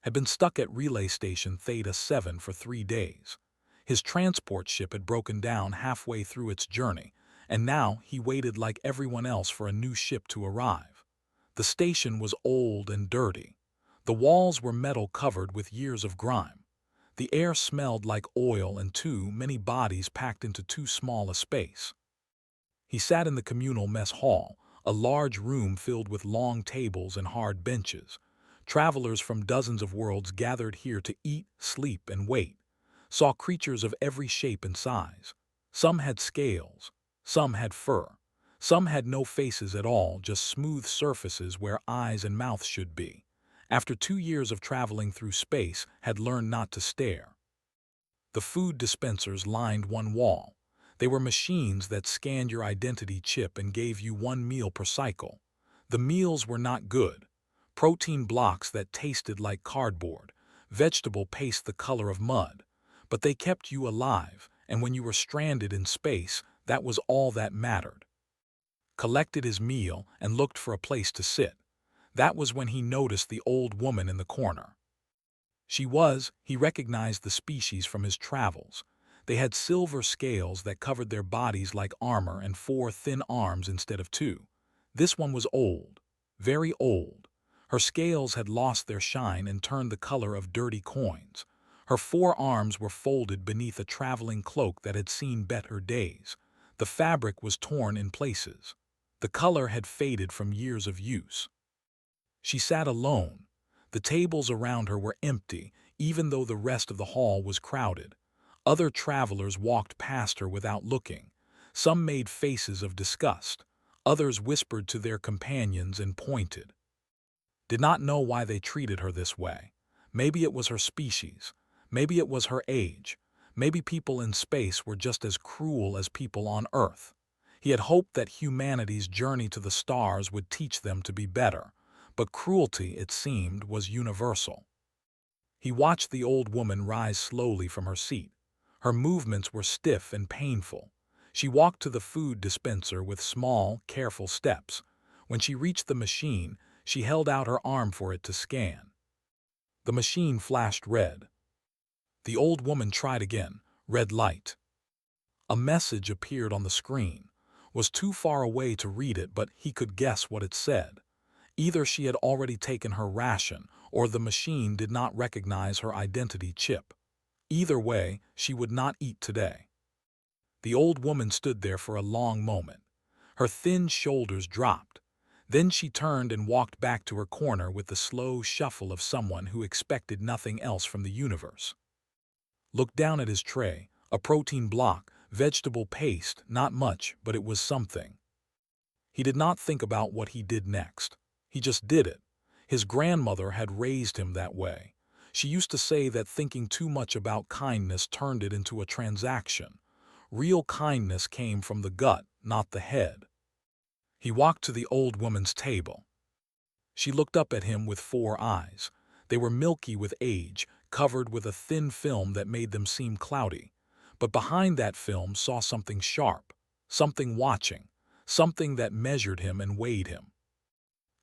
had been stuck at relay station Theta 7 for 3 days. His transport ship had broken down halfway through its journey, and now he waited like everyone else for a new ship to arrive. The station was old and dirty. The walls were metal covered with years of grime. The air smelled like oil and too many bodies packed into too small a space. He sat in the communal mess hall, a large room filled with long tables and hard benches. Travelers from dozens of worlds gathered here to eat, sleep, and wait, saw creatures of every shape and size. Some had scales, some had fur, some had no faces at all, just smooth surfaces where eyes and mouths should be. After 2 years of traveling through space, had learned not to stare. The food dispensers lined one wall. They were machines that scanned your identity chip and gave you one meal per cycle. The meals were not good. Protein blocks that tasted like cardboard, vegetable paste the color of mud. But they kept you alive, and when you were stranded in space, that was all that mattered. Collected his meal and looked for a place to sit. That was when he noticed the old woman in the corner. He recognized the species from his travels. They had silver scales that covered their bodies like armor and 4 thin arms instead of 2. This one was old, very old. Her scales had lost their shine and turned the color of dirty coins. Her 4 arms were folded beneath a traveling cloak that had seen better days. The fabric was torn in places. The color had faded from years of use. She sat alone. The tables around her were empty, even though the rest of the hall was crowded. Other travelers walked past her without looking. Some made faces of disgust. Others whispered to their companions and pointed. Did not know why they treated her this way. Maybe it was her species. Maybe it was her age. Maybe people in space were just as cruel as people on Earth. He had hoped that humanity's journey to the stars would teach them to be better, but cruelty, it seemed, was universal. He watched the old woman rise slowly from her seat. Her movements were stiff and painful. She walked to the food dispenser with small, careful steps. When she reached the machine, she held out her arm for it to scan. The machine flashed red. The old woman tried again. Red light. A message appeared on the screen. Was too far away to read it, but he could guess what it said. Either she had already taken her ration, or the machine did not recognize her identity chip. Either way, she would not eat today. The old woman stood there for a long moment. Her thin shoulders dropped. Then she turned and walked back to her corner with the slow shuffle of someone who expected nothing else from the universe. Looked down at his tray, a protein block, vegetable paste, not much, but it was something. He did not think about what he did next. He just did it. His grandmother had raised him that way. She used to say that thinking too much about kindness turned it into a transaction. Real kindness came from the gut, not the head. He walked to the old woman's table. She looked up at him with 4 eyes. They were milky with age, covered with a thin film that made them seem cloudy. But behind that film saw something sharp, something watching, something that measured him and weighed him.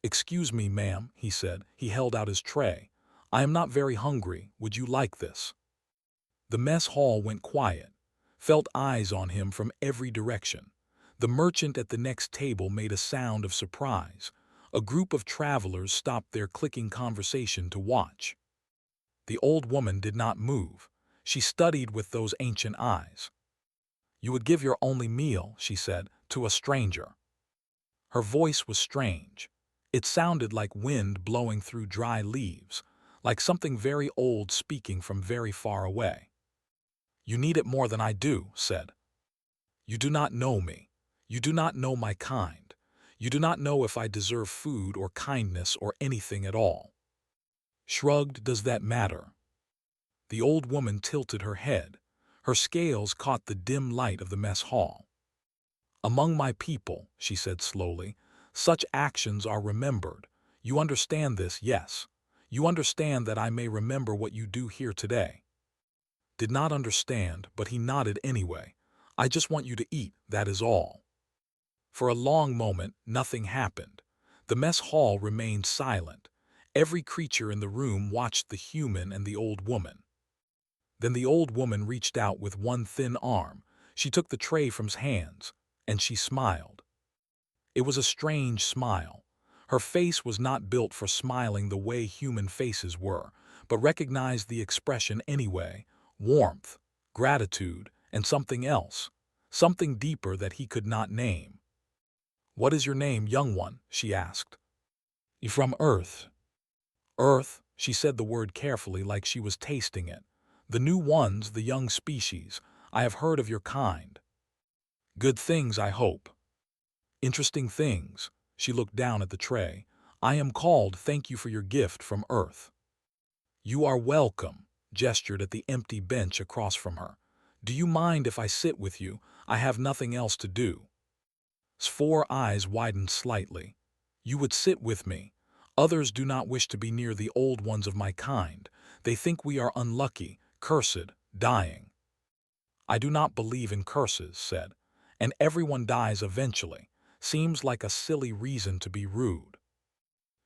"Excuse me, ma'am," he said. He held out his tray. "I am not very hungry. Would you like this?" The mess hall went quiet. Felt eyes on him from every direction. The merchant at the next table made a sound of surprise. A group of travelers stopped their clicking conversation to watch. The old woman did not move. She studied with those ancient eyes. "You would give your only meal," she said, "to a stranger." Her voice was strange. It sounded like wind blowing through dry leaves, like something very old speaking from very far away. "You need it more than I do," said. "You do not know me. You do not know my kind. You do not know if I deserve food or kindness or anything at all." Shrugged, "Does that matter?" The old woman tilted her head. Her scales caught the dim light of the mess hall. "Among my people," she said slowly, "such actions are remembered. You understand this, yes. You understand that I may remember what you do here today." Did not understand, but he nodded anyway. "I just want you to eat, that is all." For a long moment, nothing happened. The mess hall remained silent. Every creature in the room watched the human and the old woman. Then the old woman reached out with one thin arm. She took the tray from his hands, and she smiled. It was a strange smile. Her face was not built for smiling the way human faces were, but recognized the expression anyway: warmth, gratitude, and something else, something deeper that he could not name. "What is your name, young one?" she asked. "From Earth." "Earth," she said the word carefully like she was tasting it. "The new ones, the young species. I have heard of your kind. Good things, I hope." "Interesting things." She looked down at the tray. "I am called, thank you for your gift from Earth." "You are welcome," gestured at the empty bench across from her. "Do you mind if I sit with you? I have nothing else to do." His four eyes widened slightly. "You would sit with me. Others do not wish to be near the old ones of my kind. They think we are unlucky, cursed, dying." "I do not believe in curses," said. "And everyone dies eventually. Seems like a silly reason to be rude."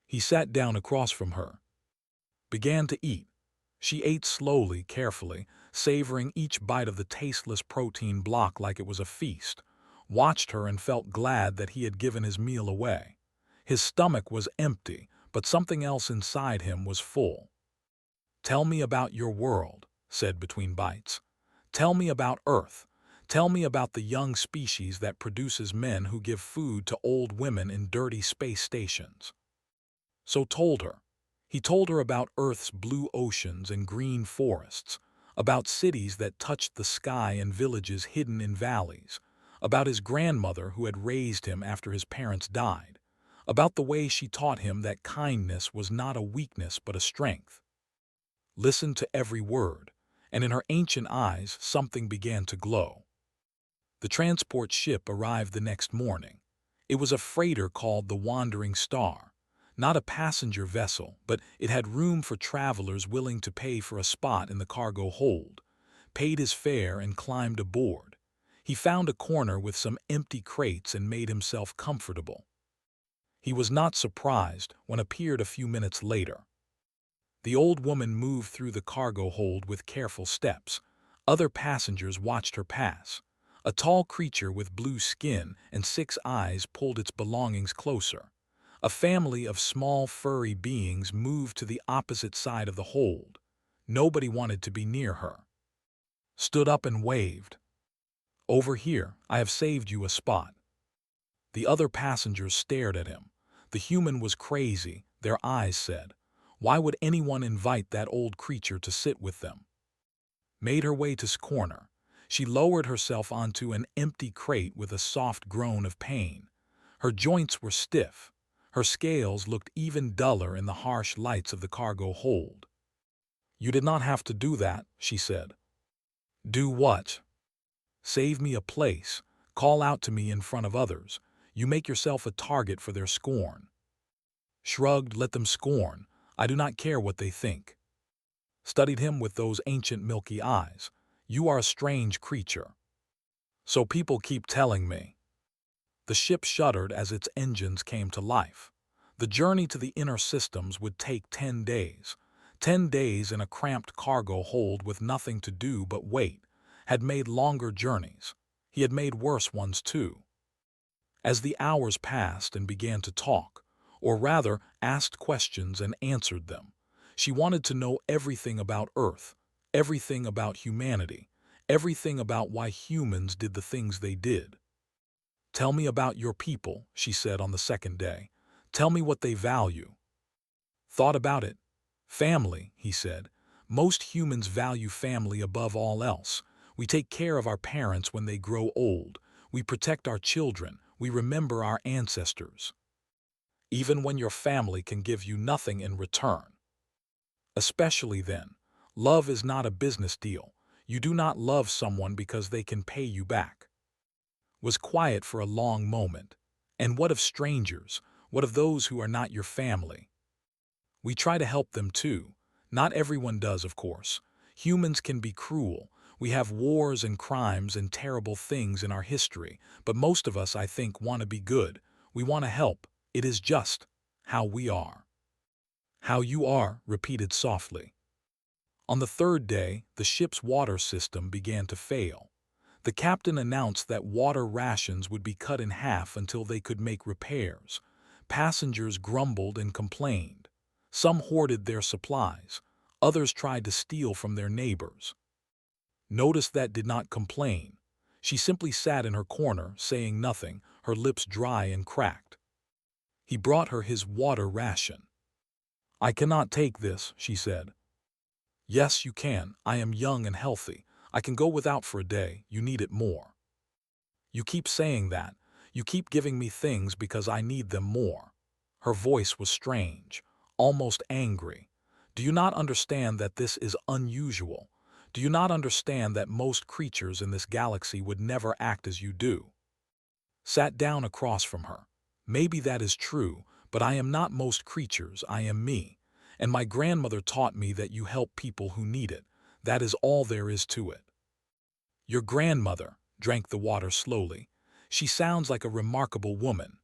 He sat down across from her. Began to eat. She ate slowly, carefully, savoring each bite of the tasteless protein block like it was a feast. Watched her and felt glad that he had given his meal away. His stomach was empty, but something else inside him was full. "Tell me about your world," said between bites. "Tell me about Earth. Tell me about the young species that produces men who give food to old women in dirty space stations." So told her. He told her about Earth's blue oceans and green forests, about cities that touched the sky and villages hidden in valleys, about his grandmother who had raised him after his parents died, about the way she taught him that kindness was not a weakness but a strength. Listened to every word, and in her ancient eyes something began to glow. The transport ship arrived the next morning. It was a freighter called the Wandering Star. Not a passenger vessel, but it had room for travelers willing to pay for a spot in the cargo hold. Paid his fare and climbed aboard. He found a corner with some empty crates and made himself comfortable. He was not surprised when appeared a few minutes later. The old woman moved through the cargo hold with careful steps. Other passengers watched her pass. A tall creature with blue skin and 6 eyes pulled its belongings closer. A family of small furry beings moved to the opposite side of the hold. Nobody wanted to be near her. Stood up and waved. "Over here, I have saved you a spot." The other passengers stared at him. The human was crazy, their eyes said. Why would anyone invite that old creature to sit with them? Made her way to his corner. She lowered herself onto an empty crate with a soft groan of pain. Her joints were stiff. Her scales looked even duller in the harsh lights of the cargo hold. "You did not have to do that," she said. "Do what?" "Save me a place. Call out to me in front of others. You make yourself a target for their scorn." Shrugged, "Let them scorn. I do not care what they think." Studied him with those ancient milky eyes. "You are a strange creature." "So people keep telling me." The ship shuddered as its engines came to life. The journey to the inner systems would take 10 days. 10 days in a cramped cargo hold with nothing to do but wait. Had made longer journeys. He had made worse ones too. As the hours passed and began to talk, or rather asked questions and answered them, she wanted to know everything about Earth, everything about humanity, everything about why humans did the things they did. "Tell me about your people," she said on the second day. "Tell me what they value." Thought about it. "Family," he said. "Most humans value family above all else. We take care of our parents when they grow old. We protect our children. We remember our ancestors. Even when your family can give you nothing in return. Especially then. Love is not a business deal. You do not love someone because they can pay you back." Was quiet for a long moment. "And what of strangers? What of those who are not your family?" "We try to help them too. Not everyone does, of course. Humans can be cruel. We have wars and crimes and terrible things in our history, but most of us, I think, want to be good. We want to help. It is just how we are." "How you are," repeated softly. On the third day, the ship's water system began to fail. The captain announced that water rations would be cut in half until they could make repairs. Passengers grumbled and complained. Some hoarded their supplies. Others tried to steal from their neighbors. Notice that did not complain. She simply sat in her corner, saying nothing, her lips dry and cracked. He brought her his water ration. "I cannot take this," she said. "Yes, you can. I am young and healthy. I can go without for a day. You need it more." "You keep saying that. You keep giving me things because I need them more." Her voice was strange, almost angry. "Do you not understand that this is unusual? Do you not understand that most creatures in this galaxy would never act as you do?" Sat down across from her. "Maybe that is true, but I am not most creatures, I am me. And my grandmother taught me that you help people who need it. That is all there is to it." "Your grandmother," drank the water slowly. "She sounds like a remarkable woman."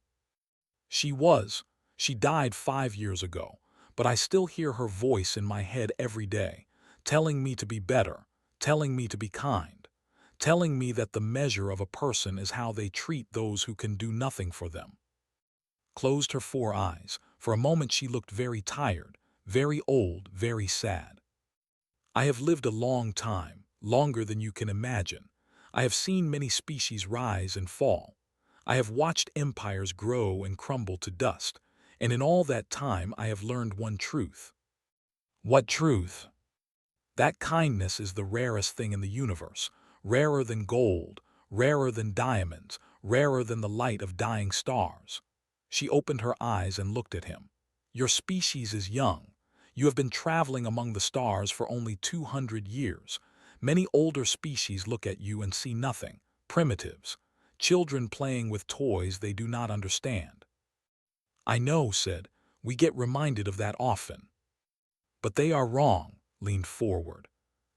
"She was. She died 5 years ago, but I still hear her voice in my head every day, telling me to be better, telling me to be kind, telling me that the measure of a person is how they treat those who can do nothing for them." Closed her 4 eyes. For a moment she looked very tired, very old, very sad. "I have lived a long time, longer than you can imagine. I have seen many species rise and fall. I have watched empires grow and crumble to dust, and in all that time I have learned one truth." "What truth?" "That kindness is the rarest thing in the universe, rarer than gold, rarer than diamonds, rarer than the light of dying stars." She opened her eyes and looked at him. "Your species is young. You have been traveling among the stars for only 200 years. Many older species look at you and see nothing. Primitives. Children playing with toys they do not understand." "I know," said. "We get reminded of that often." "But they are wrong," leaned forward.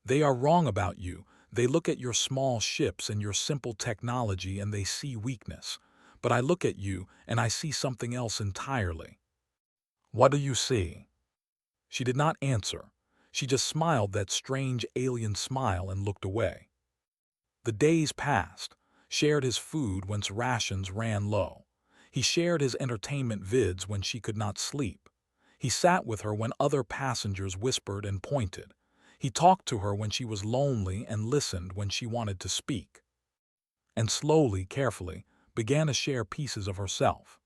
"They are wrong about you. They look at your small ships and your simple technology and they see weakness. But I look at you and I see something else entirely." "What do you see?" She did not answer. She just smiled that strange alien smile and looked away. The days passed. Shared his food whence rations ran low. He shared his entertainment vids when she could not sleep. He sat with her when other passengers whispered and pointed. He talked to her when she was lonely and listened when she wanted to speak. And slowly, carefully, began to share pieces of herself.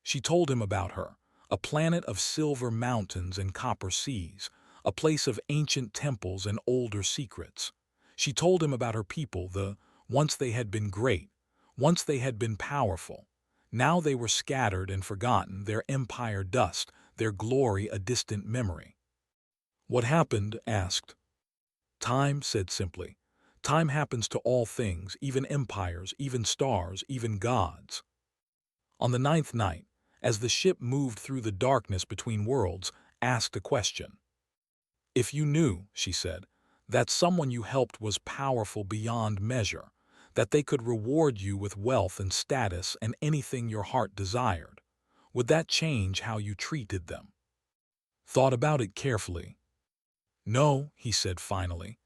She told him about her, a planet of silver mountains and copper seas, a place of ancient temples and older secrets. She told him about her people, once they had been great, once they had been powerful. Now they were scattered and forgotten, their empire dust, their glory a distant memory. "What happened?" asked. "Time," said simply. "Time happens to all things, even empires, even stars, even gods." On the 9th night, as the ship moved through the darkness between worlds, asked a question. "If you knew," she said, "that someone you helped was powerful beyond measure, that they could reward you with wealth and status and anything your heart desired, would that change how you treated them?" Thought about it carefully. "No," he said finally,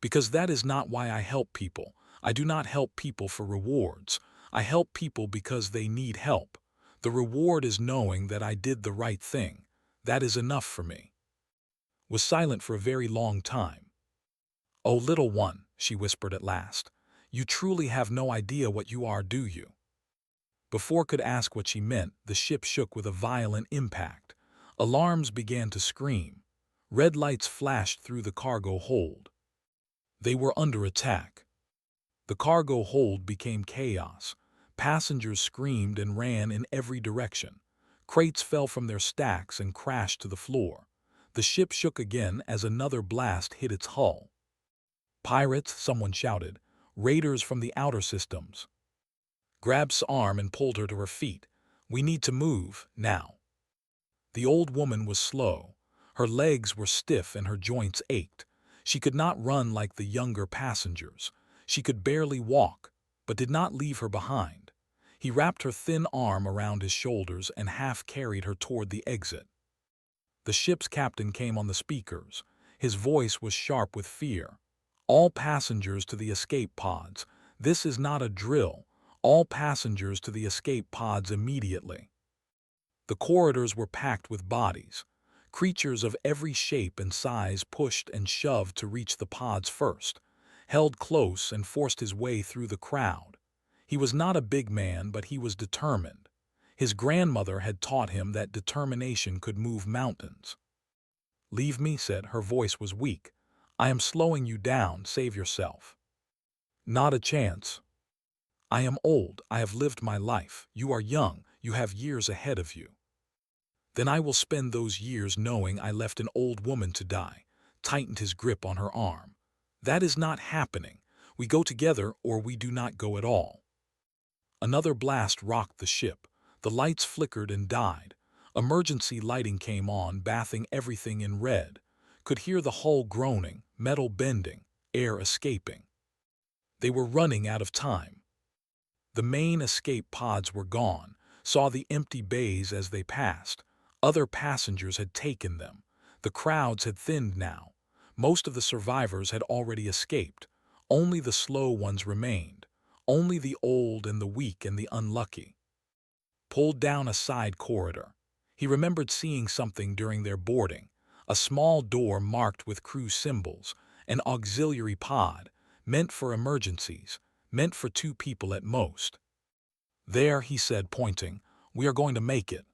"because that is not why I help people. I do not help people for rewards. I help people because they need help. The reward is knowing that I did the right thing. That is enough for me." Was silent for a very long time. "Oh, little one," she whispered at last, "you truly have no idea what you are, do you?" Before could ask what she meant, the ship shook with a violent impact. Alarms began to scream. Red lights flashed through the cargo hold. They were under attack. The cargo hold became chaos. Passengers screamed and ran in every direction. Crates fell from their stacks and crashed to the floor. The ship shook again as another blast hit its hull. "Pirates," someone shouted. "Raiders from the outer systems." Grabbed her arm and pulled her to her feet. "We need to move, now." The old woman was slow. Her legs were stiff and her joints ached. She could not run like the younger passengers. She could barely walk, but did not leave her behind. He wrapped her thin arm around his shoulders and half carried her toward the exit. The ship's captain came on the speakers. His voice was sharp with fear. "All passengers to the escape pods. This is not a drill. All passengers to the escape pods immediately." The corridors were packed with bodies. Creatures of every shape and size pushed and shoved to reach the pods first, held close and forced his way through the crowd. He was not a big man, but he was determined. His grandmother had taught him that determination could move mountains. "Leave me," said. Her voice was weak. "I am slowing you down. Save yourself." "Not a chance. I am old. I have lived my life. You are young. You have years ahead of you." "Then I will spend those years knowing I left an old woman to die," tightened his grip on her arm. "That is not happening. We go together or we do not go at all." Another blast rocked the ship. The lights flickered and died. Emergency lighting came on, bathing everything in red. Could hear the hull groaning, metal bending, air escaping. They were running out of time. The main escape pods were gone, saw the empty bays as they passed. Other passengers had taken them. The crowds had thinned now. Most of the survivors had already escaped. Only the slow ones remained. Only the old and the weak and the unlucky. Pulled down a side corridor. He remembered seeing something during their boarding. A small door marked with crew symbols. An auxiliary pod, meant for emergencies, meant for 2 people at most. "There," he said, pointing. "We are going to make it."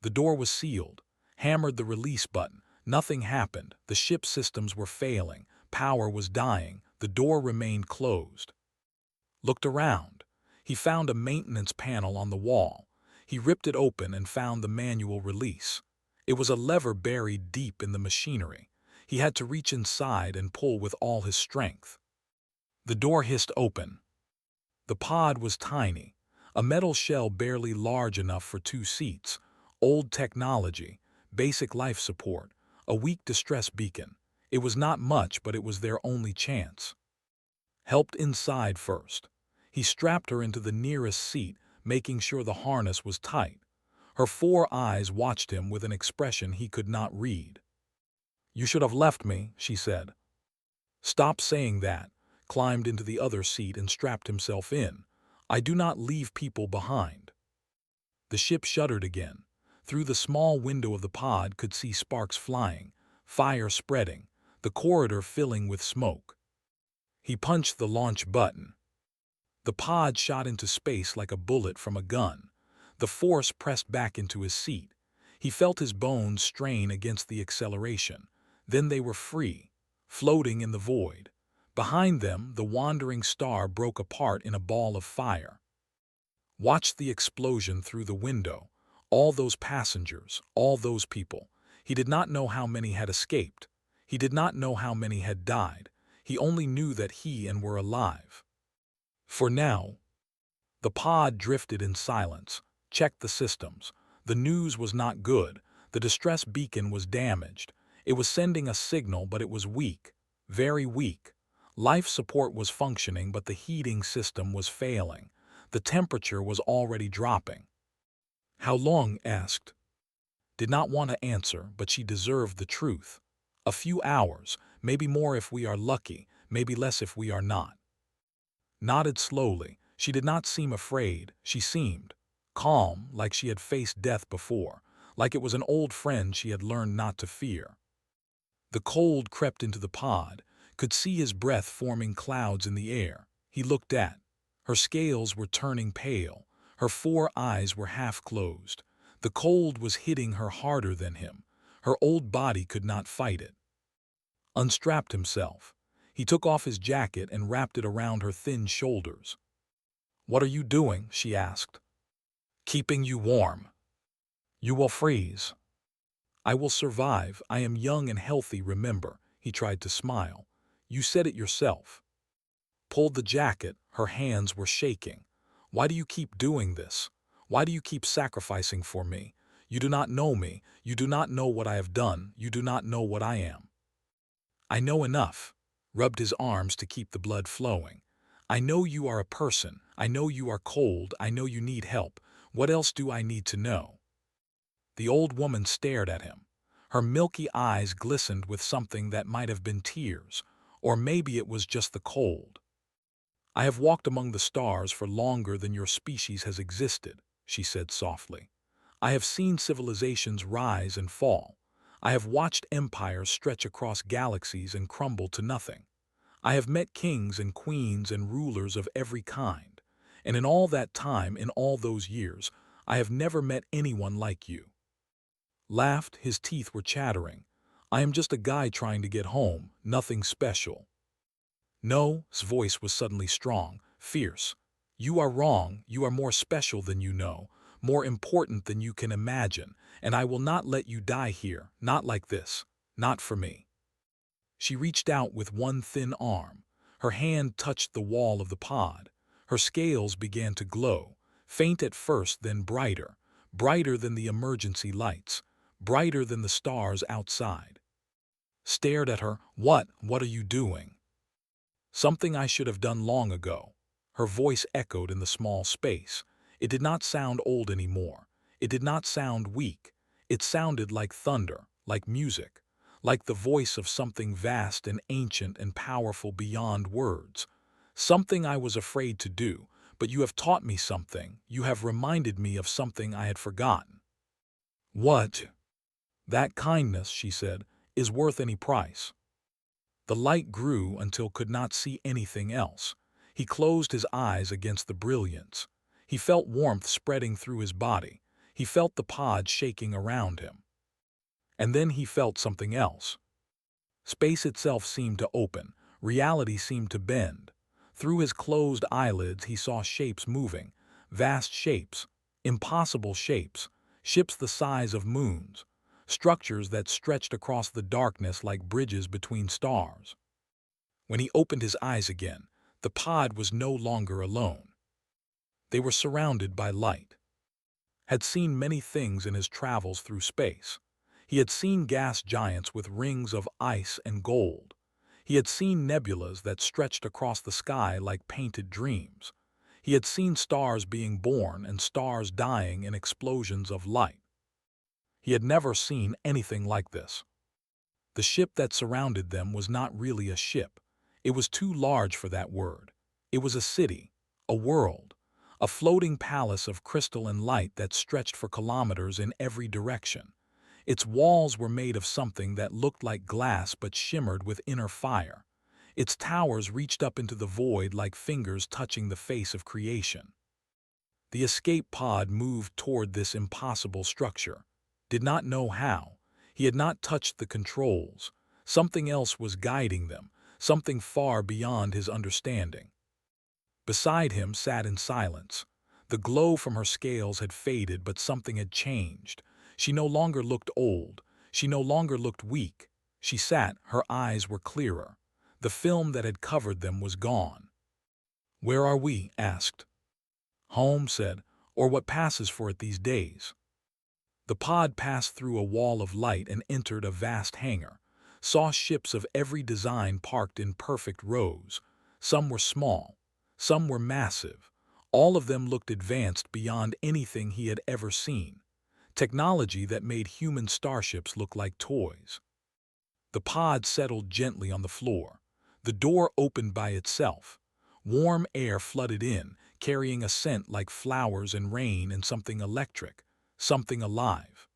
The door was sealed. Hammered the release button. Nothing happened. The ship systems were failing. Power was dying. The door remained closed. Looked around. He found a maintenance panel on the wall. He ripped it open and found the manual release. It was a lever buried deep in the machinery. He had to reach inside and pull with all his strength. The door hissed open. The pod was tiny. A metal shell barely large enough for 2 seats. Old technology, basic life support, a weak distress beacon. It was not much, but it was their only chance. Helped inside first. He strapped her into the nearest seat, making sure the harness was tight. Her 4 eyes watched him with an expression he could not read. "You should have left me," she said. "Stop saying that," climbed into the other seat and strapped himself in. "I do not leave people behind." The ship shuddered again. Through the small window of the pod could see sparks flying, fire spreading, the corridor filling with smoke. He punched the launch button. The pod shot into space like a bullet from a gun. The force pressed back into his seat. He felt his bones strain against the acceleration. Then they were free, floating in the void. Behind them, the wandering star broke apart in a ball of fire. Watched the explosion through the window. All those passengers, all those people. He did not know how many had escaped. He did not know how many had died. He only knew that he and were alive. For now, the pod drifted in silence, checked the systems. The news was not good. The distress beacon was damaged. It was sending a signal, but it was weak, very weak. Life support was functioning, but the heating system was failing. The temperature was already dropping. "How long?" asked. Did not want to answer, but she deserved the truth. "A few hours, maybe more if we are lucky, maybe less if we are not." Nodded slowly. She did not seem afraid. She seemed calm, like she had faced death before, like it was an old friend she had learned not to fear. The cold crept into the pod, could see his breath forming clouds in the air. He looked at. Her scales were turning pale. Her 4 eyes were half closed. The cold was hitting her harder than him. Her old body could not fight it. Unstrapped himself. He took off his jacket and wrapped it around her thin shoulders. "What are you doing?" she asked. "Keeping you warm. You will freeze." "I will survive. I am young and healthy, remember." He tried to smile. "You said it yourself." Pulled the jacket. Her hands were shaking. "Why do you keep doing this? Why do you keep sacrificing for me? You do not know me. You do not know what I have done. You do not know what I am." "I know enough." Rubbed his arms to keep the blood flowing. "I know you are a person. I know you are cold. I know you need help. What else do I need to know?" The old woman stared at him. Her milky eyes glistened with something that might have been tears, or maybe it was just the cold. "I have walked among the stars for longer than your species has existed," she said softly. "I have seen civilizations rise and fall. I have watched empires stretch across galaxies and crumble to nothing. I have met kings and queens and rulers of every kind. And in all that time, in all those years, I have never met anyone like you." Laughed, his teeth were chattering. "I am just a guy trying to get home, nothing special." No, his voice was suddenly strong, fierce. "You are wrong, you are more special than you know, more important than you can imagine, and I will not let you die here, not like this, not for me." She reached out with one thin arm. Her hand touched the wall of the pod. Her scales began to glow, faint at first, then brighter, brighter than the emergency lights, brighter than the stars outside. Stared at her. What are you doing?" "Something I should have done long ago." Her voice echoed in the small space. It did not sound old anymore. It did not sound weak. It sounded like thunder, like music, like the voice of something vast and ancient and powerful beyond words. "Something I was afraid to do, but you have taught me something. You have reminded me of something I had forgotten." "What?" "That kindness," she said, "is worth any price." The light grew until could not see anything else. He closed his eyes against the brilliance. He felt warmth spreading through his body. He felt the pod shaking around him. And then he felt something else. Space itself seemed to open. Reality seemed to bend. Through his closed eyelids he saw shapes moving. Vast shapes. Impossible shapes. Ships the size of moons. Structures that stretched across the darkness like bridges between stars. When he opened his eyes again, the pod was no longer alone. They were surrounded by light. Had seen many things in his travels through space. He had seen gas giants with rings of ice and gold. He had seen nebulas that stretched across the sky like painted dreams. He had seen stars being born and stars dying in explosions of light. He had never seen anything like this. The ship that surrounded them was not really a ship. It was too large for that word. It was a city, a world, a floating palace of crystal and light that stretched for kilometers in every direction. Its walls were made of something that looked like glass but shimmered with inner fire. Its towers reached up into the void like fingers touching the face of creation. The escape pod moved toward this impossible structure. Did not know how. He had not touched the controls. Something else was guiding them, something far beyond his understanding. Beside him sat in silence. The glow from her scales had faded, but something had changed. She no longer looked old. She no longer looked weak. She sat, her eyes were clearer. The film that had covered them was gone. "Where are we?" asked. "Home," said, "or what passes for it these days." The pod passed through a wall of light and entered a vast hangar. Saw ships of every design parked in perfect rows. Some were small. Some were massive. All of them looked advanced beyond anything he had ever seen. Technology that made human starships look like toys. The pod settled gently on the floor. The door opened by itself. Warm air flooded in, carrying a scent like flowers and rain and something electric, something alive.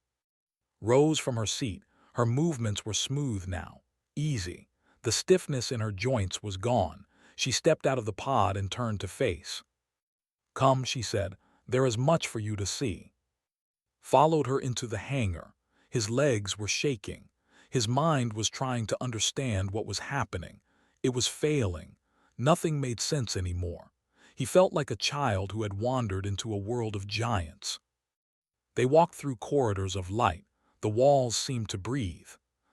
Rose from her seat. Her movements were smooth now, easy. The stiffness in her joints was gone. She stepped out of the pod and turned to face. "Come," she said, "there is much for you to see." Followed her into the hangar. His legs were shaking. His mind was trying to understand what was happening. It was failing. Nothing made sense anymore. He felt like a child who had wandered into a world of giants. They walked through corridors of light. The walls seemed to breathe.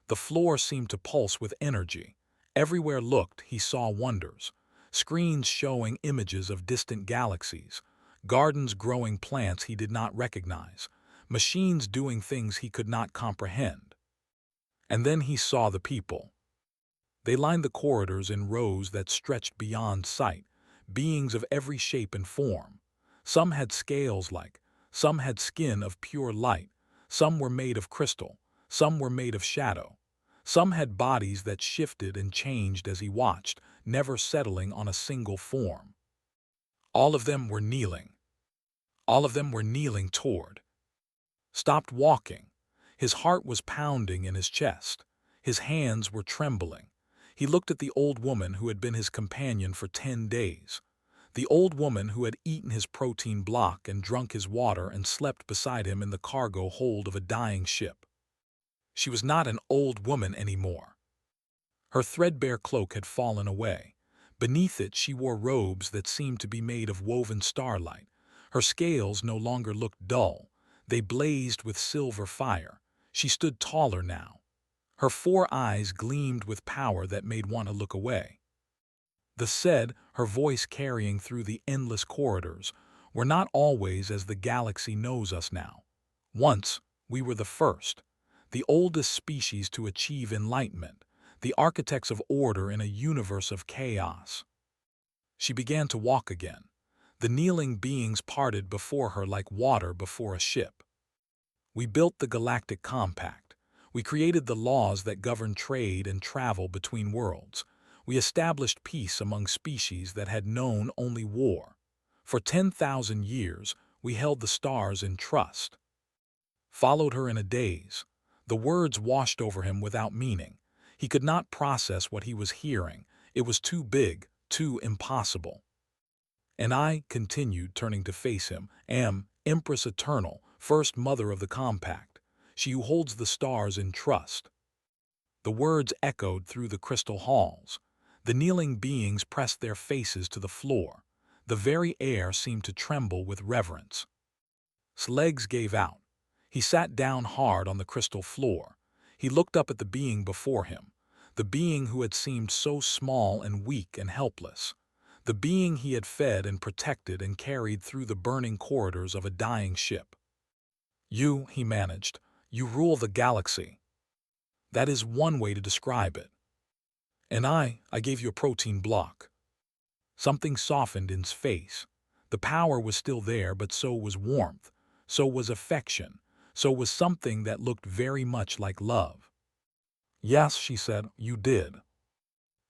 The floor seemed to pulse with energy. Everywhere looked, he saw wonders. Screens showing images of distant galaxies. Gardens growing plants he did not recognize. Machines doing things he could not comprehend. And then he saw the people. They lined the corridors in rows that stretched beyond sight, beings of every shape and form. Some had scales some had skin of pure light, some were made of crystal, Some were made of shadow. Some had bodies that shifted and changed as he watched, never settling on a single form. All of them were kneeling. All of them were kneeling toward. Stopped walking. His heart was pounding in his chest. His hands were trembling. He looked at the old woman who had been his companion for 10 days. The old woman who had eaten his protein block and drunk his water and slept beside him in the cargo hold of a dying ship. She was not an old woman anymore. Her threadbare cloak had fallen away. Beneath it she wore robes that seemed to be made of woven starlight. Her scales no longer looked dull. They blazed with silver fire. She stood taller now. Her 4 eyes gleamed with power that made one to look away. The said, her voice carrying through the endless corridors, were not always as the galaxy knows us now. Once, we were the first, the oldest species to achieve enlightenment, the architects of order in a universe of chaos. She began to walk again. The kneeling beings parted before her like water before a ship. We built the Galactic Compact. We created the laws that govern trade and travel between worlds. We established peace among species that had known only war. For 10,000 years, we held the stars in trust. Followed her in a daze. The words washed over him without meaning. He could not process what he was hearing. It was too big, too impossible. And I, continued, turning to face him, am Empress Eternal, first mother of the Compact, she who holds the stars in trust. The words echoed through the crystal halls. The kneeling beings pressed their faces to the floor. The very air seemed to tremble with reverence. His legs gave out. He sat down hard on the crystal floor. He looked up at the being before him, the being who had seemed so small and weak and helpless, the being he had fed and protected and carried through the burning corridors of a dying ship. You, he managed, you rule the galaxy. That is one way to describe it. And I gave you a protein block. Something softened in his face. The power was still there, but so was warmth, so was affection, so was something that looked very much like love. Yes, she said, you did.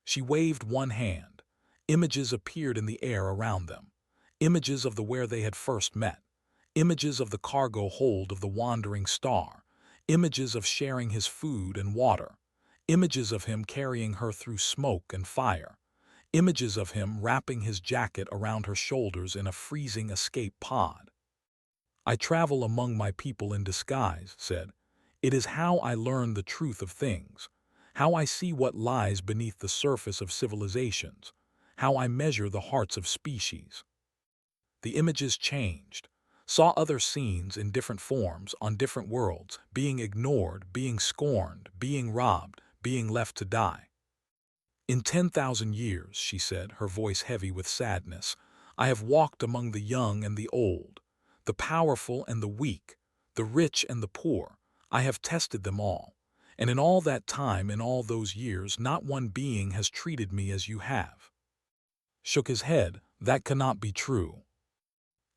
She waved one hand. Images appeared in the air around them. Images of where they had first met. Images of the cargo hold of the wandering star. Images of sharing his food and water. Images of him carrying her through smoke and fire. Images of him wrapping his jacket around her shoulders in a freezing escape pod. I travel among my people in disguise, said. It is how I learn the truth of things, how I see what lies beneath the surface of civilizations, how I measure the hearts of species. The images changed, saw other scenes in different forms on different worlds, being ignored, being scorned, being robbed, being left to die. In 10,000 years, she said, her voice heavy with sadness, I have walked among the young and the old, the powerful and the weak, the rich and the poor. I have tested them all, and in all that time, in all those years, not one being has treated me as you have. Shook his head, that cannot be true.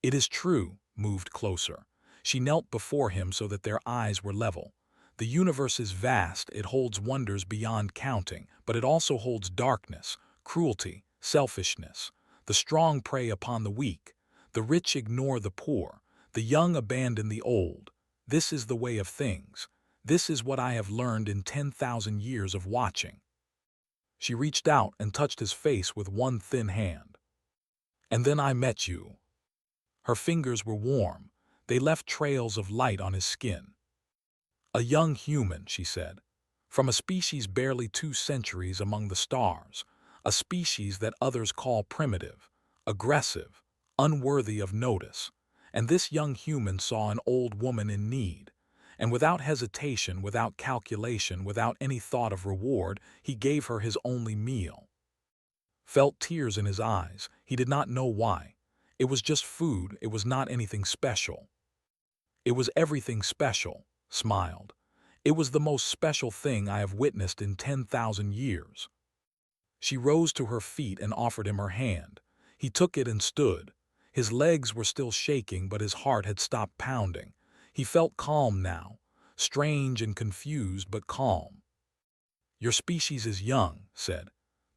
It is true, moved closer. She knelt before him so that their eyes were level. The universe is vast, it holds wonders beyond counting, but it also holds darkness, cruelty, selfishness. The strong prey upon the weak, the rich ignore the poor, the young abandon the old. This is the way of things. This is what I have learned in 10,000 years of watching. She reached out and touched his face with one thin hand. And then I met you. Her fingers were warm. They left trails of light on his skin. A young human, she said, from a species barely 2 centuries among the stars, a species that others call primitive, aggressive, unworthy of notice. And this young human saw an old woman in need, and without hesitation, without calculation, without any thought of reward, he gave her his only meal. Felt tears in his eyes, he did not know why. It was just food, it was not anything special. It was everything special, smiled. It was the most special thing I have witnessed in 10,000 years. She rose to her feet and offered him her hand. He took it and stood. His legs were still shaking, but his heart had stopped pounding. He felt calm now, strange and confused but calm. "Your species is young," said,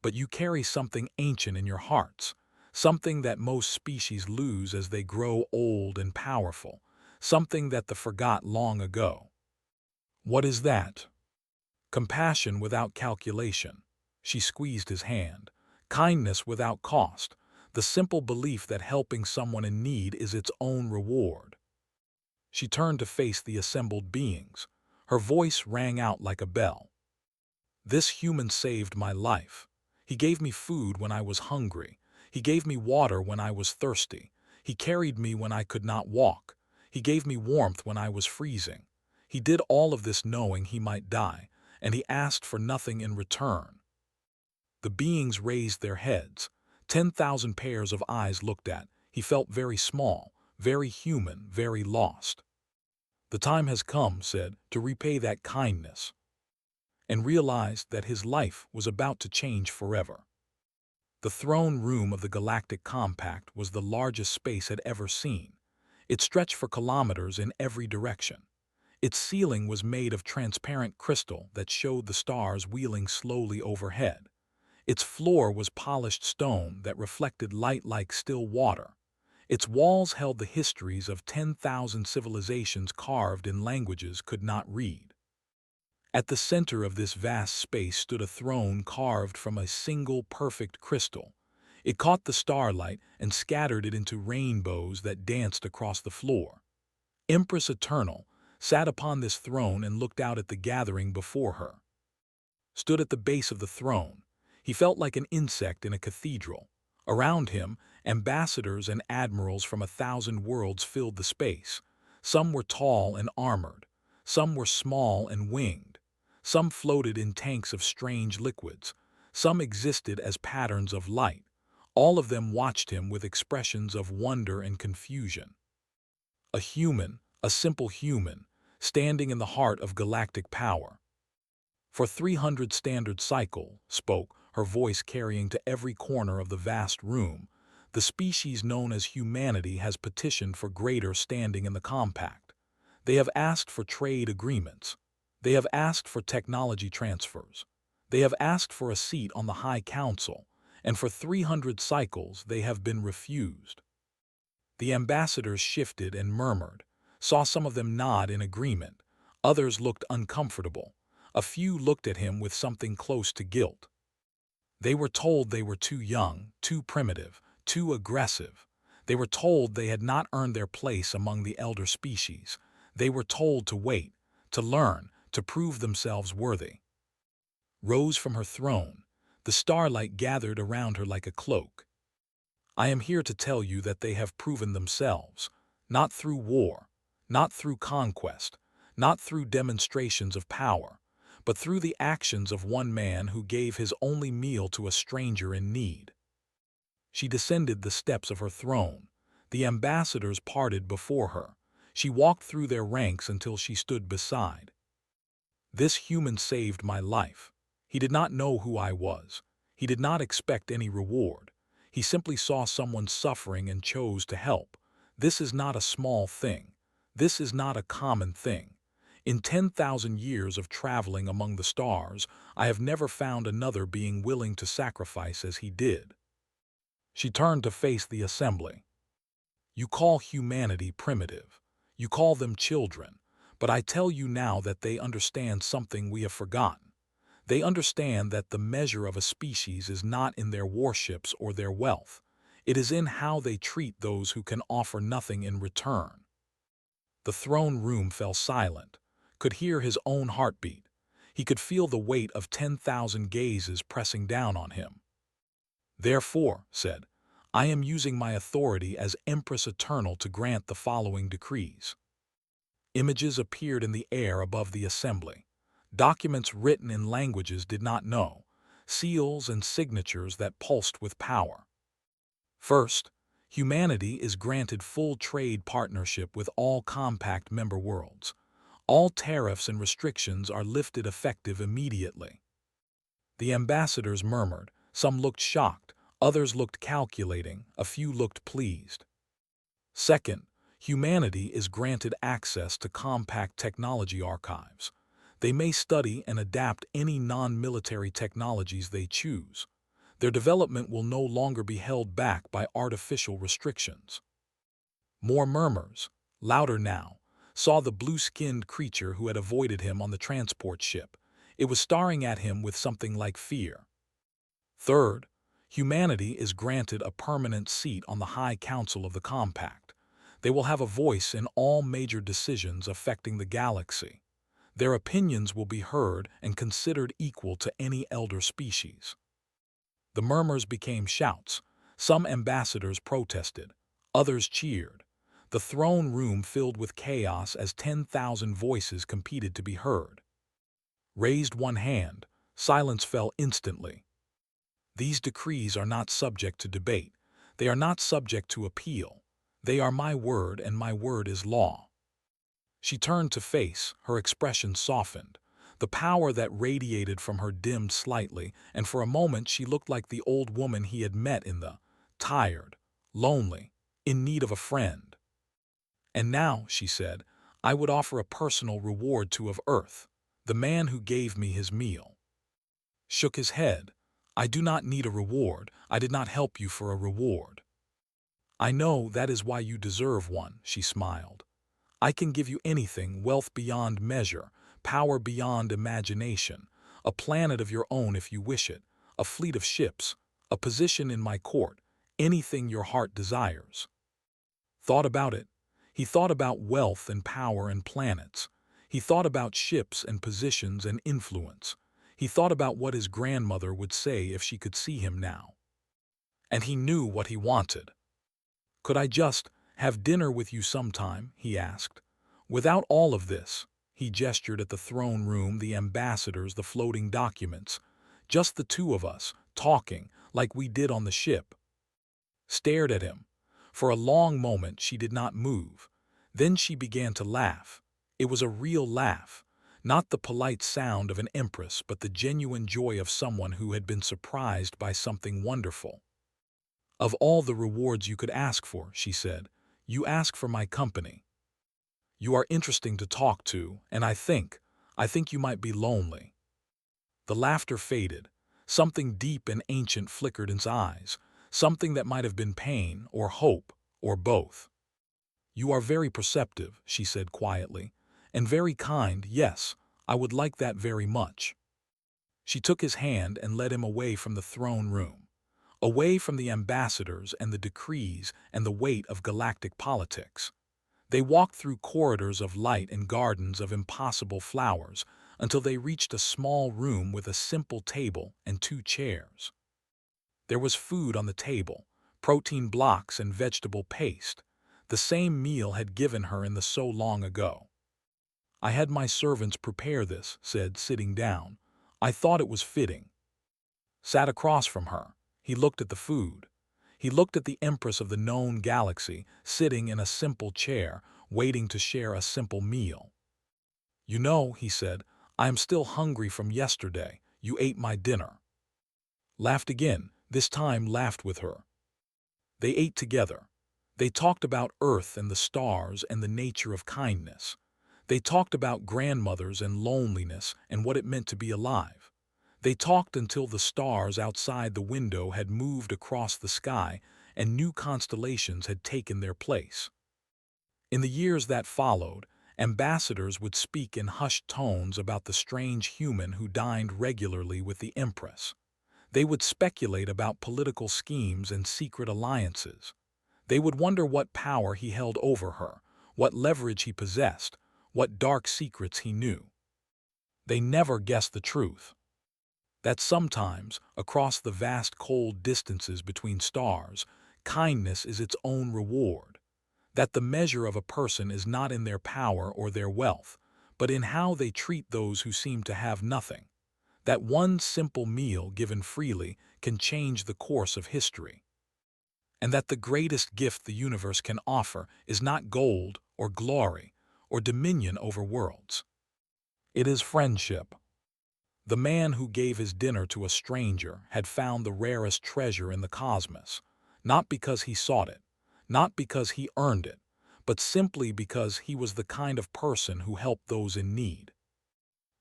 "but you carry something ancient in your hearts, something that most species lose as they grow old and powerful, something that the forgot long ago." "What is that?" "Compassion without calculation." She squeezed his hand. "Kindness without cost, the simple belief that helping someone in need is its own reward." She turned to face the assembled beings. Her voice rang out like a bell. "This human saved my life. He gave me food when I was hungry. He gave me water when I was thirsty. He carried me when I could not walk. He gave me warmth when I was freezing. He did all of this knowing he might die, and he asked for nothing in return." The beings raised their heads. 10,000 pairs of eyes looked at. He felt very small, very human, very lost. "The time has come," said, "to repay that kindness," and realized that his life was about to change forever. The throne room of the Galactic Compact was the largest space had ever seen. It stretched for kilometers in every direction. Its ceiling was made of transparent crystal that showed the stars wheeling slowly overhead. Its floor was polished stone that reflected light like still water. Its walls held the histories of 10,000 civilizations carved in languages could not read. At the center of this vast space stood a throne carved from a single perfect crystal. It caught the starlight and scattered it into rainbows that danced across the floor. Empress Eternal sat upon this throne and looked out at the gathering before her. Stood at the base of the throne. He felt like an insect in a cathedral. Around him, ambassadors and admirals from 1,000 worlds filled the space. Some were tall and armored. Some were small and winged. Some floated in tanks of strange liquids. Some existed as patterns of light. All of them watched him with expressions of wonder and confusion. A human, a simple human, standing in the heart of galactic power. "For 300 standard cycle," spoke, her voice carrying to every corner of the vast room, "the species known as humanity has petitioned for greater standing in the compact. They have asked for trade agreements. They have asked for technology transfers. They have asked for a seat on the High Council, and for 300 cycles they have been refused." The ambassadors shifted and murmured, saw some of them nod in agreement. Others looked uncomfortable. A few looked at him with something close to guilt. They were told they were too young, too primitive, too aggressive. They were told they had not earned their place among the elder species. They were told to wait, to learn, to prove themselves worthy. Rose from her throne. The starlight gathered around her like a cloak. "I am here to tell you that they have proven themselves, not through war, not through conquest, not through demonstrations of power, but through the actions of one man who gave his only meal to a stranger in need." She descended the steps of her throne. The ambassadors parted before her. She walked through their ranks until she stood beside. "This human saved my life. He did not know who I was. He did not expect any reward. He simply saw someone suffering and chose to help. This is not a small thing. This is not a common thing. In 10,000 years of traveling among the stars, I have never found another being willing to sacrifice as he did." She turned to face the assembly. "You call humanity primitive. You call them children. But I tell you now that they understand something we have forgotten. They understand that the measure of a species is not in their warships or their wealth. It is in how they treat those who can offer nothing in return." The throne room fell silent, could hear his own heartbeat. He could feel the weight of 10,000 gazes pressing down on him. "Therefore," said, "I am using my authority as Empress Eternal to grant the following decrees." Images appeared in the air above the assembly. Documents written in languages did not know. Seals and signatures that pulsed with power. First, humanity is granted full trade partnership with all compact member worlds. All tariffs and restrictions are lifted effective immediately. The ambassadors murmured. Some looked shocked, others looked calculating, a few looked pleased. Second, Humanity is granted access to compact technology archives. They may study and adapt any non-military technologies they choose. Their development will no longer be held back by artificial restrictions. More murmurs, louder now, saw the blue-skinned creature who had avoided him on the transport ship. It was staring at him with something like fear. Third, humanity is granted a permanent seat on the High Council of the Compact. They will have a voice in all major decisions affecting the galaxy. Their opinions will be heard and considered equal to any elder species. The murmurs became shouts. Some ambassadors protested. Others cheered. The throne room filled with chaos as 10,000 voices competed to be heard. Raised one hand, silence fell instantly. These decrees are not subject to debate. They are not subject to appeal. They are my word, and my word is law. She turned to face, her expression softened. The power that radiated from her dimmed slightly, and for a moment she looked like the old woman he had met in the, tired, lonely, in need of a friend. And now, she said, I would offer a personal reward to of Earth, the man who gave me his meal. Shook his head. I do not need a reward. I did not help you for a reward. I know that is why you deserve one, she smiled. I can give you anything, wealth beyond measure, power beyond imagination, a planet of your own if you wish it, a fleet of ships, a position in my court, anything your heart desires. Thought about it. He thought about wealth and power and planets. He thought about ships and positions and influence. He thought about what his grandmother would say if she could see him now. And he knew what he wanted. Could I just have dinner with you sometime? He asked. Without all of this, he gestured at the throne room, the ambassadors, the floating documents. Just the two of us, talking, like we did on the ship. Stared at him. For a long moment she did not move. Then she began to laugh. It was a real laugh. Not the polite sound of an empress, but the genuine joy of someone who had been surprised by something wonderful. Of all the rewards you could ask for, she said, you ask for my company. You are interesting to talk to, and I think you might be lonely. The laughter faded. Something deep and ancient flickered in his eyes, something that might have been pain or hope or both. You are very perceptive, she said quietly, and very kind. Yes, I would like that very much. She took his hand and led him away from the throne room, away from the ambassadors and the decrees and the weight of galactic politics. They walked through corridors of light and gardens of impossible flowers until they reached a small room with a simple table and 2 chairs. There was food on the table, protein blocks and vegetable paste. The same meal had given her in the so long ago. I had my servants prepare this, said, sitting down. I thought it was fitting. Sat across from her. He looked at the food. He looked at the empress of the known galaxy, sitting in a simple chair, waiting to share a simple meal. You know, he said, I am still hungry from yesterday. You ate my dinner. Laughed again, this time laughed with her. They ate together. They talked about Earth and the stars and the nature of kindness. They talked about grandmothers and loneliness and what it meant to be alive. They talked until the stars outside the window had moved across the sky and new constellations had taken their place. In the years that followed, ambassadors would speak in hushed tones about the strange human who dined regularly with the empress. They would speculate about political schemes and secret alliances. They would wonder what power he held over her, what leverage he possessed, what dark secrets he knew. They never guessed the truth. That sometimes, across the vast cold distances between stars, kindness is its own reward. That the measure of a person is not in their power or their wealth, but in how they treat those who seem to have nothing. That one simple meal given freely can change the course of history. And that the greatest gift the universe can offer is not gold or glory or dominion over worlds. It is friendship. The man who gave his dinner to a stranger had found the rarest treasure in the cosmos, not because he sought it, not because he earned it, but simply because he was the kind of person who helped those in need.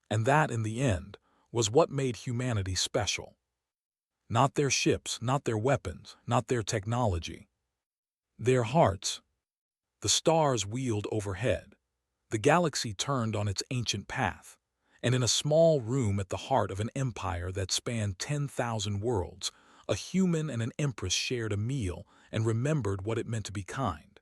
And that, in the end, was what made humanity special. Not their ships, not their weapons, not their technology. Their hearts. The stars wheeled overhead. The galaxy turned on its ancient path. And in a small room at the heart of an empire that spanned 10,000 worlds, a human and an empress shared a meal and remembered what it meant to be kind.